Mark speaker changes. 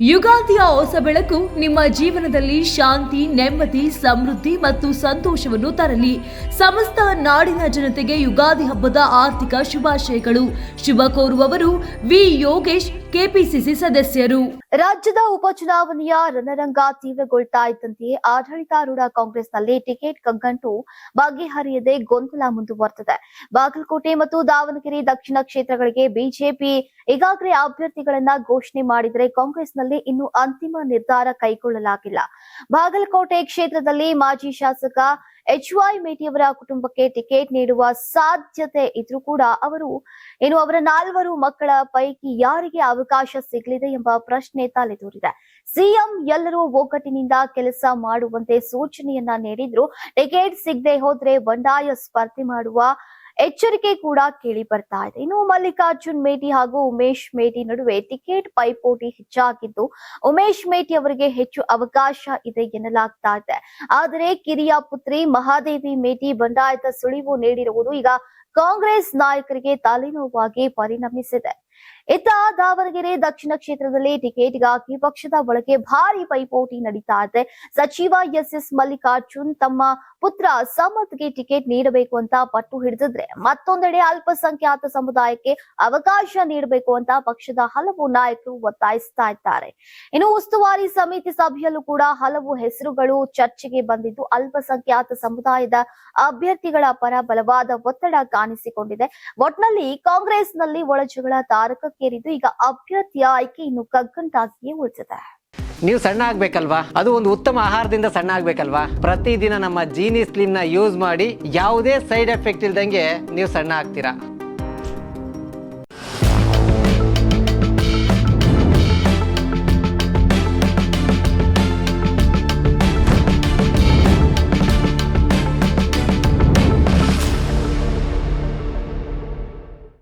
Speaker 1: ಯುಗಾದಿಯ ಹೊಸ ಬೆಳಕು ನಿಮ್ಮ ಜೀವನದಲ್ಲಿ ಶಾಂತಿ, ನೆಮ್ಮದಿ, ಸಮೃದ್ಧಿ ಮತ್ತು ಸಂತೋಷವನ್ನು ತರಲಿ. ಸಮಸ್ತ ನಾಡಿನ ಜನತೆಗೆ ಯುಗಾದಿ ಹಬ್ಬದ ಆರ್ಥಿಕ ಶುಭಾಶಯಗಳು. ಶುಭ ಕೋರುವವರು ವಿ ಯೋಗೇಶ್, ಕೆಪಿಸಿಸಿ ಸದಸ್ಯರು.
Speaker 2: ರಾಜ್ಯದ ಉಪಚುನಾವಣೆಯ ರಣರಂಗ ತೀವ್ರಗೊಳ್ತಾ ಇದ್ದಂತೆಯೇ ಆಡಳಿತಾರೂಢ ಕಾಂಗ್ರೆಸ್ನಲ್ಲಿ ಟಿಕೆಟ್ ಕಗ್ಗಂಟು ಬಗೆಹರಿಯದೆ ಗೊಂದಲ ಮುಂದುವರೆದಿದೆ. ಬಾಗಲಕೋಟೆ ಮತ್ತು ದಾವಣಗೆರೆ ದಕ್ಷಿಣ ಕ್ಷೇತ್ರಗಳಿಗೆ ಬಿಜೆಪಿ ಈಗಾಗಲೇ ಅಭ್ಯರ್ಥಿಗಳನ್ನ ಘೋಷಣೆ ಮಾಡಿದರೆ ಕಾಂಗ್ರೆಸ್ನಲ್ಲಿ ಇನ್ನು ಅಂತಿಮ ನಿರ್ಧಾರ ಕೈಗೊಳ್ಳಲಾಗಿಲ್ಲ. ಬಾಗಲಕೋಟೆ ಕ್ಷೇತ್ರದಲ್ಲಿ ಮಾಜಿ ಶಾಸಕ HY ಮೇಟಿಯವರ ಕುಟುಂಬಕ್ಕೆ ಟಿಕೆಟ್ ನೀಡುವ ಸಾಧ್ಯತೆ ಇದ್ರೂ ಕೂಡ ಅವರ 4 ಮಕ್ಕಳ ಪೈಕಿ ಯಾರಿಗೆ ಅವಕಾಶ ಸಿಗಲಿದೆ ಎಂಬ ಪ್ರಶ್ನೆ ತಲೆದೂರಿದೆ. ಸಿಎಂ ಎಲ್ಲರೂ ಒಗ್ಗಟ್ಟಿನಿಂದ ಕೆಲಸ ಮಾಡುವಂತೆ ಸೂಚನೆಯನ್ನ ನೀಡಿದ್ರು. ಟಿಕೆಟ್ ಸಿಗದೆ ಹೋದ್ರೆ ಬಂಡಾಯ ಸ್ಪರ್ಧೆ ಮಾಡುವ ಎಚ್ಚರಿಕೆ ಕೂಡ ಕೇಳಿ ಬರ್ತಾ ಇದೆ. ಇನ್ನು ಮಲ್ಲಿಕಾರ್ಜುನ್ ಮೇಟಿ ಹಾಗೂ ಉಮೇಶ್ ಮೇಟಿ ನಡುವೆ ಟಿಕೆಟ್ ಪೈಪೋಟಿ ಹೆಚ್ಚಾಗಿದ್ದು, ಉಮೇಶ್ ಮೇಟಿ ಅವರಿಗೆ ಹೆಚ್ಚು ಅವಕಾಶ ಇದೆ ಎನ್ನಲಾಗ್ತಾ ಇದೆ. ಆದರೆ ಕಿರಿಯ ಪುತ್ರಿ ಮಹಾದೇವಿ ಮೇಟಿ ಬಂಡಾಯದ ಸುಳಿವು ನೀಡಿರುವುದು ಈಗ ಕಾಂಗ್ರೆಸ್ ನಾಯಕರಿಗೆ ತಲೆನೋವಾಗಿ ಪರಿಣಮಿಸಿದೆ. ಇತ್ತ ದಾವಣಗೆರೆ ದಕ್ಷಿಣ ಕ್ಷೇತ್ರದಲ್ಲಿ ಟಿಕೆಟ್ಗಾಗಿ ಪಕ್ಷದ ಒಳಗೆ ಭಾರಿ ಪೈಪೋಟಿ ನಡೀತಾ ಇದೆ. ಸಚಿವ SS ಮಲ್ಲಿಕಾರ್ಜುನ್ ತಮ್ಮ ಪುತ್ರ ಸಮತ್ಗೆ ಟಿಕೆಟ್ ನೀಡಬೇಕು ಅಂತ ಪಟ್ಟು ಹಿಡಿದಿದ್ರೆ, ಮತ್ತೊಂದೆಡೆ ಅಲ್ಪಸಂಖ್ಯಾತ ಸಮುದಾಯಕ್ಕೆ ಅವಕಾಶ ನೀಡಬೇಕು ಅಂತ ಪಕ್ಷದ ಹಲವು ನಾಯಕರು ಒತ್ತಾಯಿಸ್ತಾ ಇದ್ದಾರೆ. ಇನ್ನು ಉಸ್ತುವಾರಿ ಸಮಿತಿ ಸಭೆಯಲ್ಲೂ ಕೂಡ ಹಲವು ಹೆಸರುಗಳು ಚರ್ಚೆಗೆ ಬಂದಿದ್ದು, ಅಲ್ಪಸಂಖ್ಯಾತ ಸಮುದಾಯದ ಅಭ್ಯರ್ಥಿಗಳ ಪರ ಬಲವಾದ ಒತ್ತಡ ಕಾಣಿಸಿಕೊಂಡಿದೆ. ಒಟ್ನಲ್ಲಿ ಕಾಂಗ್ರೆಸ್ನಲ್ಲಿ ಒಳಜಗಳ ತಾರಕಕ್ಕೇರಿದ್ದು, ಈಗ ಅಭ್ಯರ್ಥಿಯ ಆಯ್ಕೆ ಇನ್ನು ಕಗ್ಗಂಟಾಗಿಯೇ ಉಳಿದಿದೆ.
Speaker 3: ನೀವು ಸಣ್ಣ ಆಗ್ಬೇಕಲ್ವಾ? ಅದು ಒಂದು ಉತ್ತಮ ಆಹಾರದಿಂದ ಸಣ್ಣ ಆಗ್ಬೇಕಲ್ವಾ? ಪ್ರತಿದಿನ ನಮ್ಮ ಜೀನಿ ಸ್ಲಿಮ್ ನ ಯೂಸ್ ಮಾಡಿ ಯಾವುದೇ ಸೈಡ್ ಎಫೆಕ್ಟ್ ಇಲ್ದಂಗೆ ನೀವು ಸಣ್ಣ ಆಗ್ತೀರಾ.